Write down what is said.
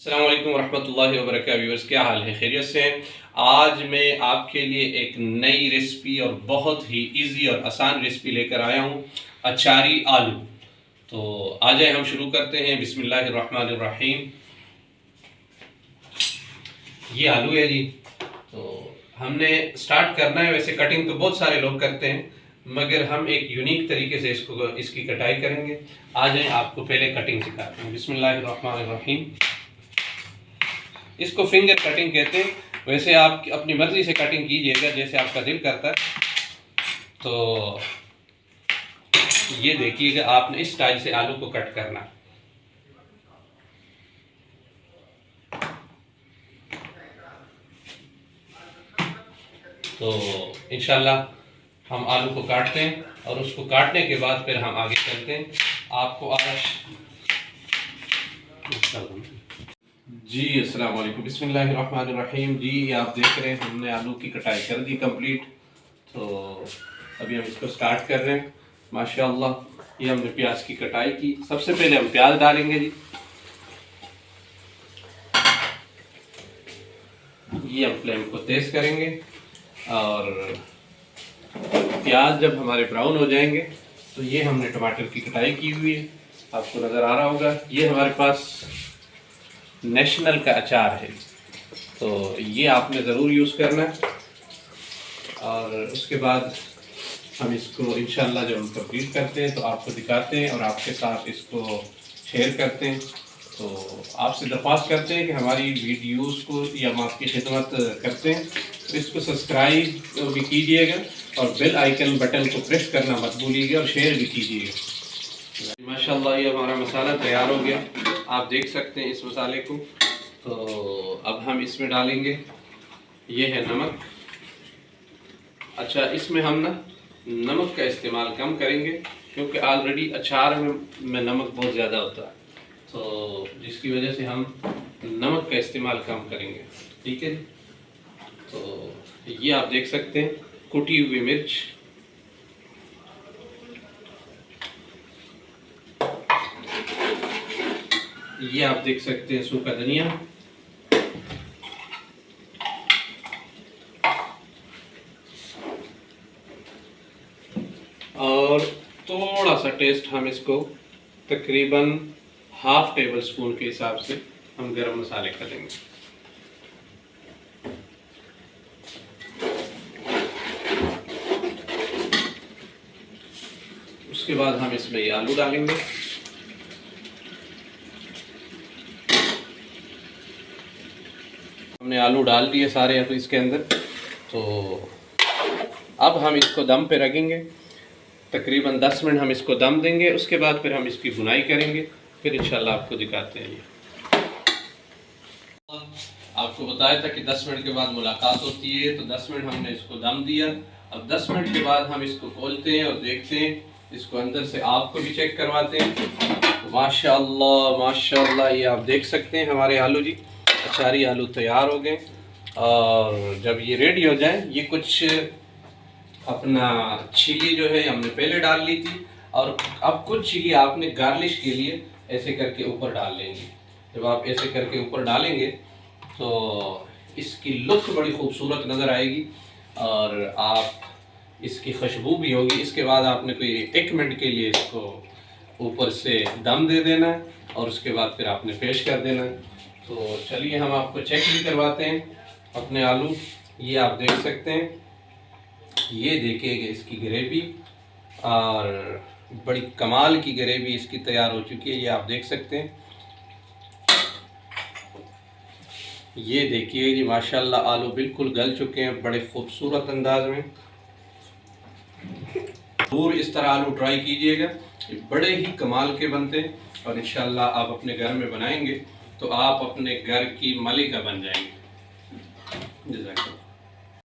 अस्सलाम वालेकुम रहमतुल्लाहि व बरकातहू। व्यूअर्स, क्या हाल है? खैरियत से हैं? आज मैं आपके लिए एक नई रेसिपी और बहुत ही इजी और आसान रेसिपी लेकर आया हूँ, अचारी आलू। तो आ जाए हम शुरू करते हैं। बिस्मिल्लाहिर्रहमानिर्रहीम। ये आलू है जी। तो हमने स्टार्ट करना है। वैसे कटिंग तो बहुत सारे लोग करते हैं, मगर हम एक यूनिक तरीके से इसकी कटाई करेंगे। आ जाए आपको पहले कटिंग सिखाते हैं। बिस्मिल्लाहिर्रहमानिर्रहीम। इसको फिंगर कटिंग कहते हैं। वैसे आप अपनी मर्जी से कटिंग कीजिएगा, जैसे आपका दिल करता है। तो ये देखिएगा, आपने इस स्टाइल से आलू को कट करना। तो इंशाल्लाह हम आलू को काटते हैं और उसको काटने के बाद फिर हम आगे चलते हैं। आपको आज जी अस्सलाम वालेकुम। बिस्मिल्लाहिर्रहमानिर्रहीम। जी आप देख रहे हैं, हमने आलू की कटाई कर दी कंप्लीट। तो अभी हम इसको स्टार्ट कर रहे हैं। माशाअल्लाह ये हमने प्याज की कटाई की। सबसे पहले हम प्याज डालेंगे जी। ये हम फ्लेम को तेज करेंगे और प्याज जब हमारे ब्राउन हो जाएंगे तो ये हमने टमाटर की कटाई की हुई है, आपको नज़र आ रहा होगा। ये हमारे पास नेशनल का अचार है, तो ये आपने ज़रूर यूज़ करना है। और उसके बाद हम इसको इंशाल्लाह जब हम कंप्लीट करते हैं तो आपको दिखाते हैं और आपके साथ इसको शेयर करते हैं। तो आपसे दरख्वास्त करते हैं कि हमारी वीडियोस को या हम आपकी खिदमत करते हैं तो इसको सब्सक्राइब भी कीजिएगा और बेल आइकन बटन को प्रेस करना मत भूलिएगा और शेयर भी कीजिएगा। माशाल्लाह ये हमारा मसाला तैयार हो गया, आप देख सकते हैं इस मसाले को। तो अब हम इसमें डालेंगे, ये है नमक। अच्छा, इसमें हम नमक का इस्तेमाल कम करेंगे क्योंकि ऑलरेडी अचार में नमक बहुत ज़्यादा होता है, तो जिसकी वजह से हम नमक का इस्तेमाल कम करेंगे। ठीक है। तो ये आप देख सकते हैं कुटी हुई मिर्च, ये आप देख सकते हैं सूखा धनिया, और थोड़ा सा टेस्ट हम इसको तकरीबन हाफ टेबल स्पून के हिसाब से हम गरम मसाले का देंगे। उसके बाद हम इसमें ये आलू डालेंगे। हमने आलू डाल दिए सारे अब इसके अंदर। तो अब हम इसको दम पे रखेंगे, तकरीबन 10 मिनट हम इसको दम देंगे। उसके बाद फिर हम इसकी बुनाई करेंगे, फिर इंशाल्लाह आपको दिखाते हैं। ये आपको बताया था कि 10 मिनट के बाद मुलाकात होती है, तो 10 मिनट हमने इसको दम दिया। अब 10 मिनट के बाद हम इसको खोलते हैं और देखते हैं, इसको अंदर से आपको भी चेक करवाते हैं। माशाअल्लाह माशाअल्लाह, ये आप देख सकते हैं हमारे आलू जी, अचारी आलू तैयार हो गए। और जब ये रेडी हो जाए, ये कुछ अपना चिली जो है हमने पहले डाल ली थी, और अब कुछ चिली आपने गार्निश के लिए ऐसे करके ऊपर डाल लेंगे। जब आप ऐसे करके ऊपर डालेंगे तो इसकी लुक बड़ी खूबसूरत नज़र आएगी और आप इसकी खुशबू भी होगी। इसके बाद आपने कोई 1 मिनट के लिए इसको ऊपर से दम दे देना है और उसके बाद फिर आपने पेश कर देना है। तो चलिए हम आपको चेक भी करवाते हैं अपने आलू। ये आप देख सकते हैं, ये देखिएगा इसकी ग्रेवी, और बड़ी कमाल की ग्रेवी इसकी तैयार हो चुकी है। ये आप देख सकते हैं, ये देखिए जी माशाल्लाह आलू बिल्कुल गल चुके हैं बड़े खूबसूरत अंदाज में। जरूर इस तरह आलू ट्राई कीजिएगा, ये बड़े ही कमाल के बनते हैं और इंशाल्लाह आप अपने घर में बनाएंगे तो आप अपने घर की मलिका बन जाएंगे। जज़ाकल्लाह।